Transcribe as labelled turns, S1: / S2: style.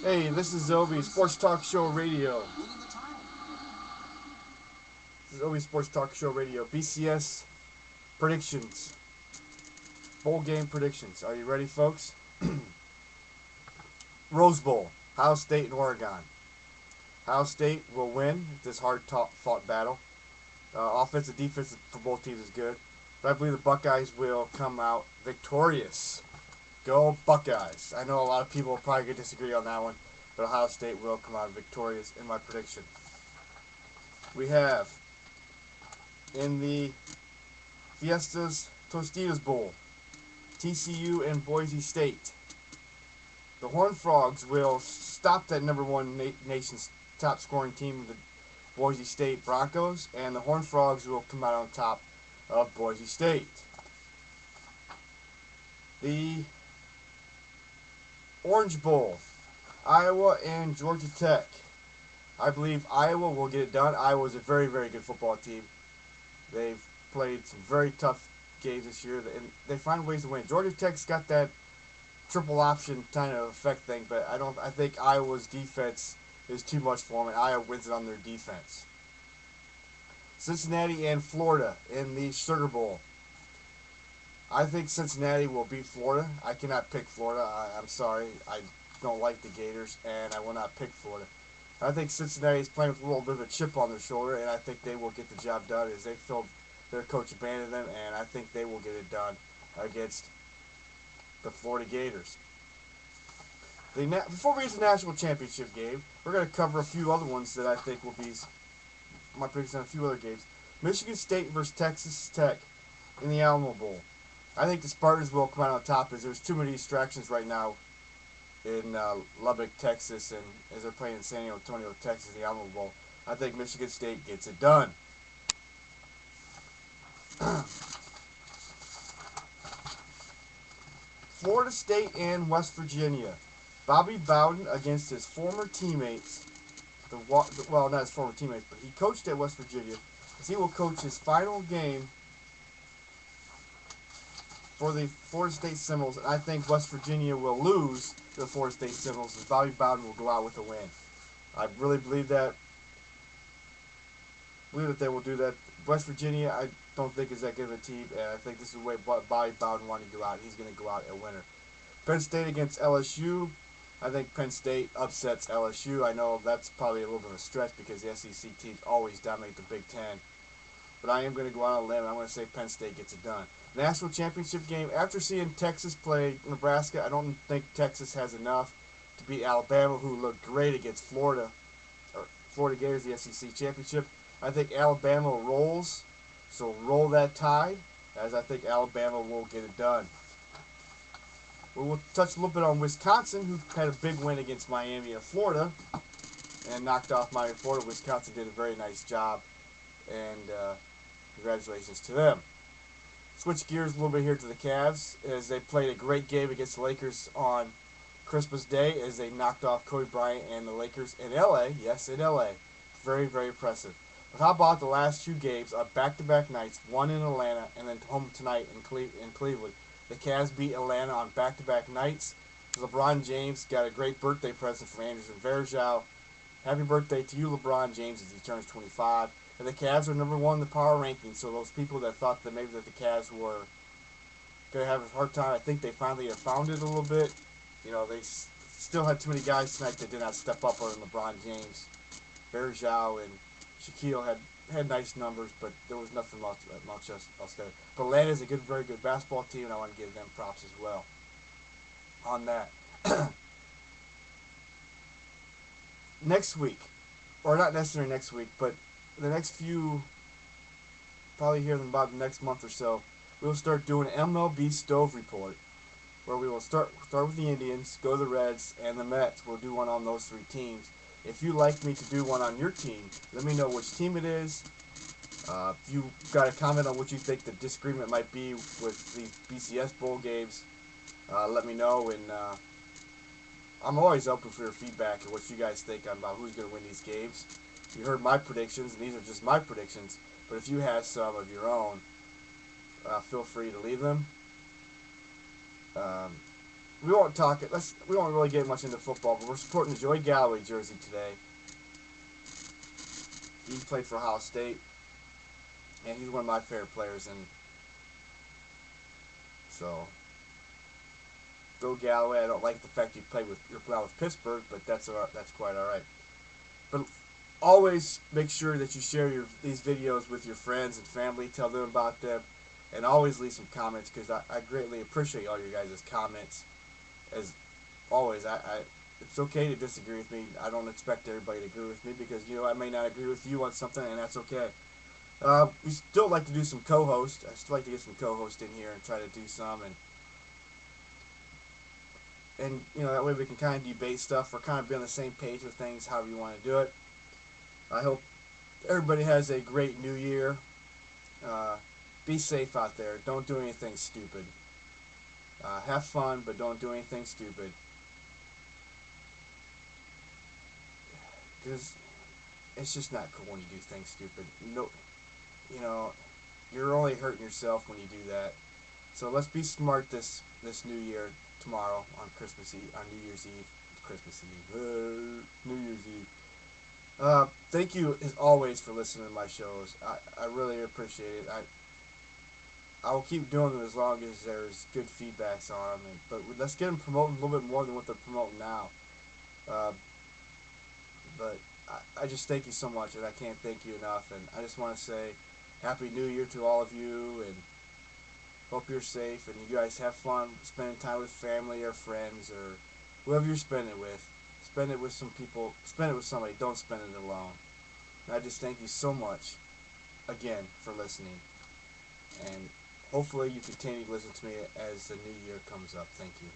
S1: Hey, this is Obi, Sports Talk Show Radio. This is Obi Sports Talk Show Radio. BCS predictions. Bowl game predictions. Are you ready, folks? Rose Bowl. Ohio State and Oregon. Ohio State will win this hard-fought battle. Offensive, defensive for both teams is good. But I believe the Buckeyes will come out victorious. Go Buckeyes. I know a lot of people probably could disagree on that one, but Ohio State will come out victorious in my prediction. We have in the Fiestas Tostitos Bowl, TCU and Boise State. The Horned Frogs will stop that number one nation's top scoring team, the Boise State Broncos, and the Horned Frogs will come out on top of Boise State. The Orange Bowl, Iowa and Georgia Tech. I believe Iowa will get it done. Iowa is a very, very good football team. They've played some very tough games this year, and they find ways to win. Georgia Tech's got that triple option kind of effect thing, but I think Iowa's defense is too much for them, and Iowa wins it on their defense. Cincinnati and Florida in the Sugar Bowl. I think Cincinnati will beat Florida. I cannot pick Florida. I'm sorry. I don't like the Gators, and I will not pick Florida. I think Cincinnati is playing with a little bit of a chip on their shoulder, and I think they will get the job done as they feel their coach abandoned them, and I think they will get it done against the Florida Gators. Before we get to the national championship game, we're going to cover a few other ones that I think will be my predictions on a few other games. Michigan State versus Texas Tech in the Alamo Bowl. I think the Spartans will come out on top as there's too many distractions right now in Lubbock, Texas, and as they're playing in San Antonio, Texas, in the Alamo Bowl. I think Michigan State gets it done. Florida State and West Virginia. Bobby Bowden against his former teammates. Well, not his former teammates, but he coached at West Virginia. As he will coach his final game for the Florida State Seminoles. I think West Virginia will lose to the Florida State Seminoles, and Bobby Bowden will go out with a win. I really believe that. They will do that. West Virginia, I don't think is that good of a team, and I think this is the way Bobby Bowden wanted to go out. He's going to go out a winner. Penn State against LSU. I think Penn State upsets LSU. I know that's probably a little bit of a stretch because the SEC teams always dominate the Big Ten. But I am going to go out on a limb, and I'm going to say Penn State gets it done. National championship game. After seeing Texas play Nebraska, I don't think Texas has enough to beat Alabama, who looked great against Florida Gators, the SEC championship. I think Alabama rolls, so roll that tide, as I think Alabama will get it done. We'll touch a little bit on Wisconsin, who had a big win against Miami and Florida, and knocked off Miami and Florida. Wisconsin did a very nice job, and congratulations to them. Switch gears a little bit here to the Cavs, as they played a great game against the Lakers on Christmas Day, as they knocked off Kobe Bryant and the Lakers in LA. Yes, in LA. Very, very impressive. But how about the last two games on back-to-back nights, one in Atlanta and then home tonight in Cleveland. The Cavs beat Atlanta on back-to-back nights. LeBron James got a great birthday present from Anderson Varejao. Happy birthday to you, LeBron James, as he turns 25. And the Cavs are number one in the power rankings, so those people that thought that maybe that the Cavs were going to have a hard time, I think they finally have found it a little bit. You know, they still had too many guys tonight that did not step up other than LeBron James. Varejao and Shaquille had nice numbers, but there was nothing much else there. But Atlanta is a very good basketball team, and I want to give them props as well on that. Next week, or not necessarily next week, but the next few, probably here in about the next month or so, we'll start doing an MLB Stove Report, where we will start with the Indians, go to the Reds, and the Mets. We'll do one on those three teams. If you'd like me to do one on your team, let me know which team it is. If you've got a comment on what you think the disagreement might be with the BCS Bowl games, let me know. And I'm always open for your feedback and what you guys think about who's going to win these games. You heard my predictions, and these are just my predictions. But if you have some of your own, feel free to leave them. we won't talk it. We won't really get much into football, but we're supporting the Joey Galloway jersey today. He played for Ohio State, and he's one of my favorite players. And so, Bill Galloway. I don't like the fact he played with Pittsburgh, but that's quite all right. But always make sure that you share these videos with your friends and family. Tell them about them, and always leave some comments because I greatly appreciate all your guys' comments. As always, it's okay to disagree with me. I don't expect everybody to agree with me because I may not agree with you on something, and that's okay. We still like to do some co-host. I still like to get some co-host in here and try to do some, and that way we can kind of debate stuff or kind of be on the same page with things, however you want to do it. I hope everybody has a great new year. Be safe out there. Don't do anything stupid. Have fun, but don't do anything stupid. Because it's just not cool when you do things stupid. No, you're only hurting yourself when you do that. So let's be smart this new year, tomorrow on Christmas Eve, on New Year's Eve. Christmas Eve. New Year's Eve. Thank you as always for listening to my shows. I really appreciate it. I will keep doing them as long as there's good feedbacks on them. But let's get them promoting a little bit more than what they're promoting now. But I just thank you so much, and I can't thank you enough. And I just want to say Happy New Year to all of you, and hope you're safe and you guys have fun spending time with family or friends or whoever you're spending it with. Spend it with some people. Spend it with somebody. Don't spend it alone. And I just thank you so much again for listening. And hopefully you continue to listen to me as the new year comes up. Thank you.